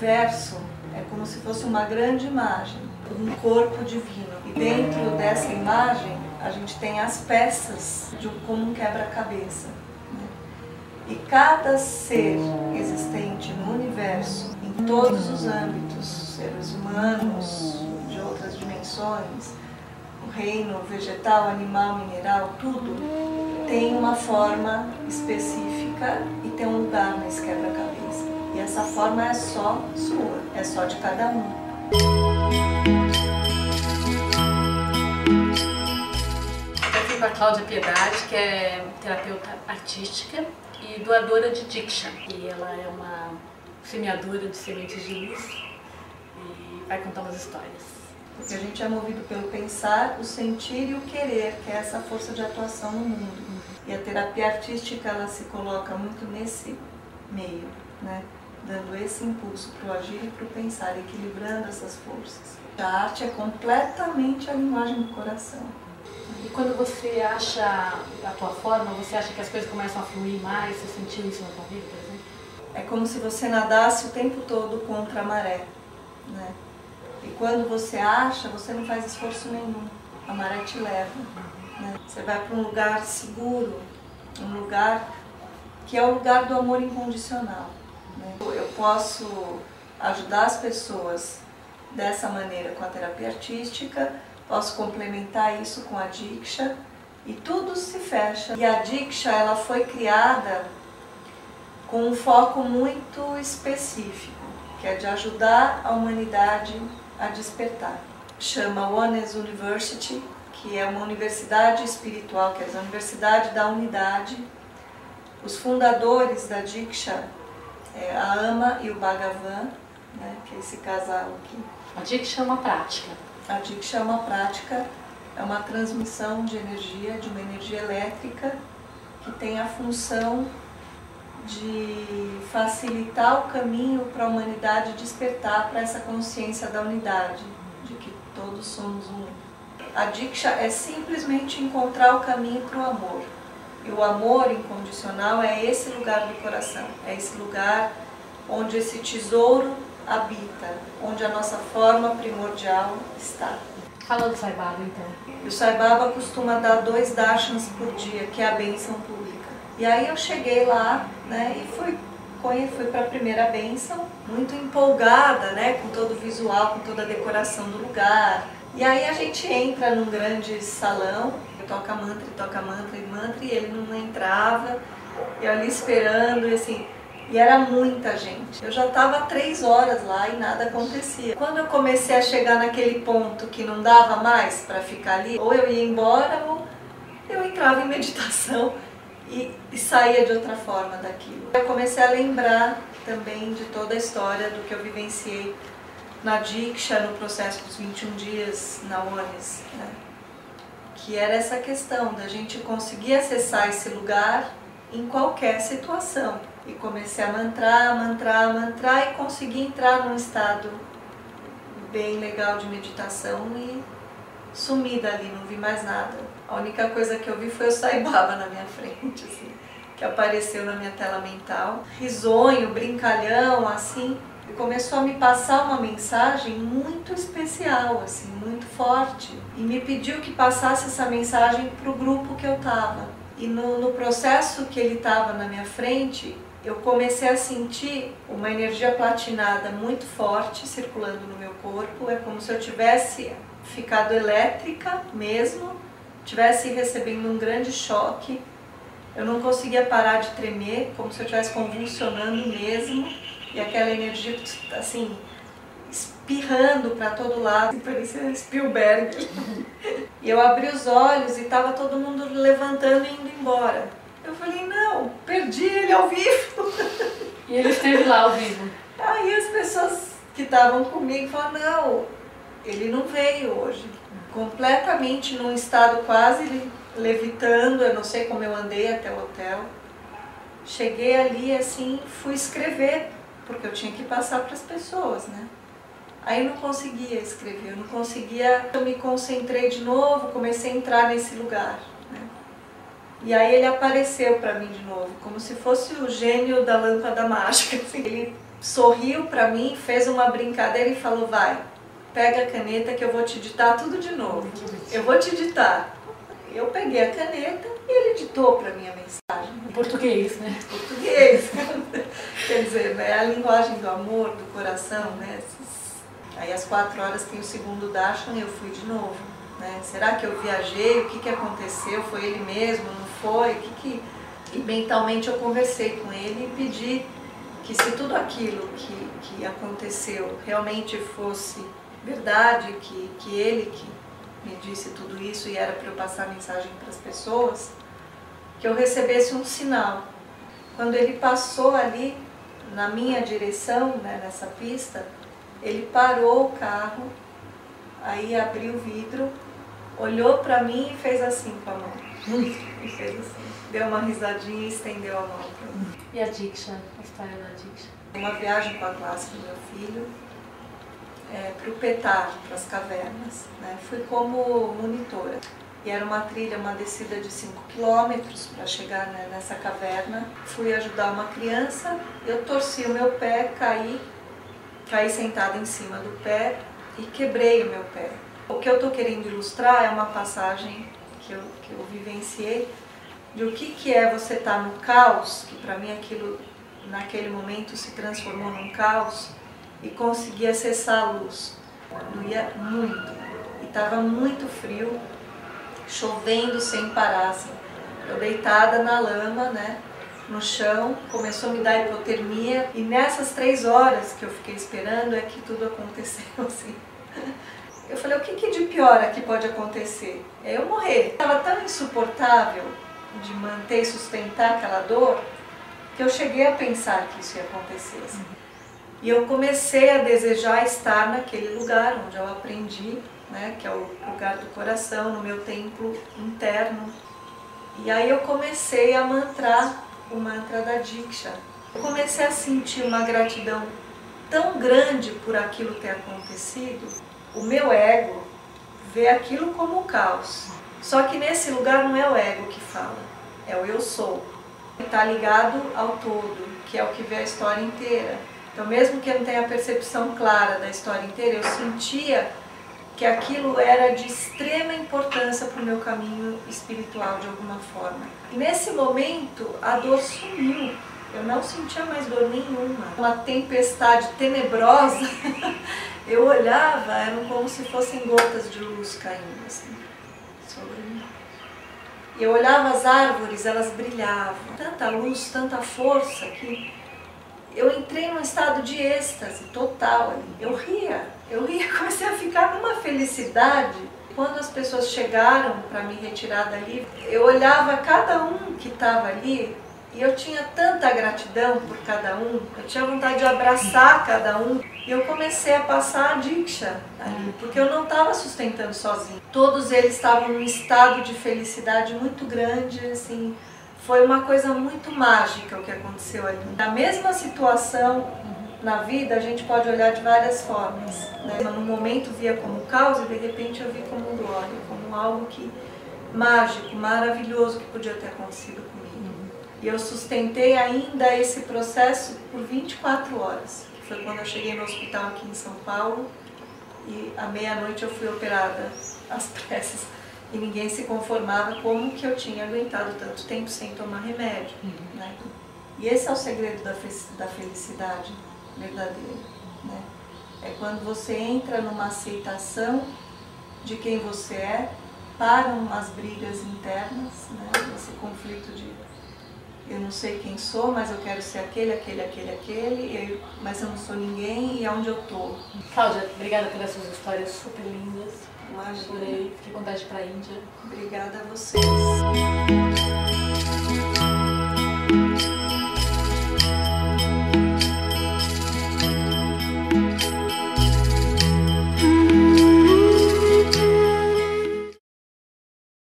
universo é como se fosse uma grande imagem, um corpo divino. E dentro dessa imagem a gente tem as peças de como um quebra-cabeça. E cada ser existente no universo, em todos os âmbitos, seres humanos, de outras dimensões, o reino vegetal, animal, mineral, tudo tem uma forma específica e tem um lugar nesse quebra-cabeça. E essa forma é só sua, é só de cada um. Eu fui com a Cláudia Piedade, que é terapeuta artística e doadora de Diksha. E ela é uma semeadora de sementes de luz e vai contar umas histórias. Porque a gente é movido pelo pensar, o sentir e o querer, que é essa força de atuação no mundo. E a terapia artística, ela se coloca muito nesse meio, né? Dando esse impulso para o agir e para o pensar, equilibrando essas forças. A arte é completamente a linguagem do coração. E quando você acha a tua forma, você acha que as coisas começam a fluir mais? Você sentiu isso na tua vida, por exemplo? É como se você nadasse o tempo todo contra a maré, né? E quando você acha, você não faz esforço nenhum. A maré te leva, né? Você vai para um lugar seguro, um lugar que é o lugar do amor incondicional, né? Eu posso ajudar as pessoas dessa maneira com a terapia artística, posso complementar isso com a Diksha e tudo se fecha. E a Diksha, ela foi criada com um foco muito específico, que é de ajudar a humanidade a despertar. Chama Oneness University, que é uma universidade espiritual, que é a Universidade da Unidade. Os fundadores da Diksha é a Ama e o Bhagavan, né, que é esse casal aqui. A Diksha é uma prática. A Diksha é uma prática, é uma transmissão de energia, de uma energia elétrica, que tem a função de facilitar o caminho para a humanidade despertar para essa consciência da unidade, de que todos somos um. A Diksha é simplesmente encontrar o caminho para o amor. E o amor incondicional é esse lugar do coração, é esse lugar onde esse tesouro habita, onde a nossa forma primordial está. Fala do Sai Baba, então. E o Sai Baba costuma dar 2 darshans por dia, que é a bênção pública. E aí eu cheguei lá, né, e fui para a primeira bênção, muito empolgada, né, com todo o visual, com toda a decoração do lugar. E aí a gente entra num grande salão, toca mantra, e ele não entrava, eu ali esperando, e assim, e era muita gente. Eu já estava 3 horas lá e nada acontecia. Quando eu comecei a chegar naquele ponto que não dava mais para ficar ali, ou eu ia embora, ou eu entrava em meditação e saía de outra forma daquilo. Eu comecei a lembrar também de toda a história do que eu vivenciei na Diksha, no processo dos 21 dias na Oneness, né? Que era essa questão da gente conseguir acessar esse lugar em qualquer situação. E comecei a mantrar e consegui entrar num estado bem legal de meditação e sumi dali, não vi mais nada. A única coisa que eu vi foi o Sai Baba na minha frente, assim, que apareceu na minha tela mental. Risonho, brincalhão, assim, e começou a me passar uma mensagem muito especial, assim, muito forte. E me pediu que passasse essa mensagem para o grupo que eu estava. E no processo que ele estava na minha frente, eu comecei a sentir uma energia platinada muito forte circulando no meu corpo. É como se eu tivesse ficado elétrica mesmo, tivesse recebendo um grande choque. Eu não conseguia parar de tremer, como se eu estivesse convulsionando mesmo. E aquela energia, assim, espirrando para todo lado, parecia Spielberg. E eu abri os olhos e estava todo mundo levantando e indo embora. Eu falei, não, perdi ele ao vivo. E ele esteve lá ao vivo. Aí as pessoas que estavam comigo falaram, não, ele não veio hoje. Completamente num estado quase levitando, eu não sei como eu andei até o hotel. Cheguei ali assim, fui escrever, porque eu tinha que passar para as pessoas, né? Aí eu não conseguia escrever, eu não conseguia, eu me concentrei de novo, comecei a entrar nesse lugar, né? E aí ele apareceu para mim de novo, como se fosse o gênio da lâmpada mágica, assim. Ele sorriu para mim, fez uma brincadeira e falou: vai, pega a caneta que eu vou te ditar tudo de novo. Eu vou te ditar. Eu peguei a caneta e ele ditou para mim a mensagem. Em português, né? Português. Quer dizer, é a linguagem do amor, do coração, né? Aí às 4 horas tem o segundo darshan e eu fui de novo. Né? Será que eu viajei? O que aconteceu? Foi ele mesmo? Não foi? E mentalmente eu conversei com ele e pedi que se tudo aquilo que aconteceu realmente fosse verdade, que ele que me disse tudo isso e era para eu passar a mensagem para as pessoas, que eu recebesse um sinal. Quando ele passou ali na minha direção, né, nessa pista, ele parou o carro, aí abriu o vidro, olhou para mim e fez assim com a mão. E fez assim, deu uma risadinha e estendeu a mão para mim. E a Diksha, a história da Diksha? Uma viagem com a classe do meu filho para o Petar, para as cavernas. Né? Fui como monitora. E era uma trilha, uma descida de 5 quilômetros para chegar, né, nessa caverna. Fui ajudar uma criança, eu torci o meu pé, caí sentada em cima do pé e quebrei o meu pé. O que eu estou querendo ilustrar é uma passagem que eu vivenciei de o que é você estar no caos, que para mim aquilo naquele momento se transformou num caos, e conseguir acessar a luz. Doía muito e estava muito frio, chovendo sem parar. Assim. Eu deitada na lama, né, no chão, começou a me dar hipotermia e nessas 3 horas que eu fiquei esperando é que tudo aconteceu assim. Eu falei, o que de pior aqui pode acontecer? É eu morrer. Estava tão insuportável de manter e sustentar aquela dor que eu cheguei a pensar que isso ia acontecer. Assim. E eu comecei a desejar estar naquele lugar onde eu aprendi, né, que é o lugar do coração, no meu templo interno. E aí eu comecei a mantrar o mantra da Diksha. Eu comecei a sentir uma gratidão tão grande por aquilo ter acontecido. O meu ego vê aquilo como um caos. Só que nesse lugar não é o ego que fala, é o eu sou. Está ligado ao todo, que é o que vê a história inteira. Então mesmo que eu não tenha a percepção clara da história inteira, eu sentia que aquilo era de extrema importância para o meu caminho espiritual de alguma forma. E nesse momento a dor sumiu, eu não sentia mais dor nenhuma. Uma tempestade tenebrosa, eu olhava, eram como se fossem gotas de luz caindo assim, sobre mim. Eu olhava as árvores, elas brilhavam, tanta luz, tanta força que eu entrei num estado de êxtase total ali. Eu ria, comecei a ficar numa felicidade. Quando as pessoas chegaram para me retirar dali, eu olhava cada um que estava ali e eu tinha tanta gratidão por cada um, eu tinha vontade de abraçar cada um. E eu comecei a passar a Diksha ali, porque eu não estava sustentando sozinha. Todos eles estavam num estado de felicidade muito grande, assim. Foi uma coisa muito mágica o que aconteceu ali. Na mesma situação na vida, a gente pode olhar de várias formas. Né? No momento via como caos e de repente eu vi como glória, como algo mágico, maravilhoso que podia ter acontecido comigo. E eu sustentei ainda esse processo por 24 horas. Que foi quando eu cheguei no hospital aqui em São Paulo e à meia-noite eu fui operada às pressas. E ninguém se conformava como que eu tinha aguentado tanto tempo sem tomar remédio. Né? E esse é o segredo da felicidade verdadeira. Né? É quando você entra numa aceitação de quem você é, param as brigas internas, né? Esse conflito de eu não sei quem sou, mas eu quero ser aquele, mas eu não sou ninguém e é onde eu estou. Cláudia, obrigada pelas suas histórias super lindas. Imagina. Adorei, fiquei com vontade de ir para a Índia. Obrigada a vocês.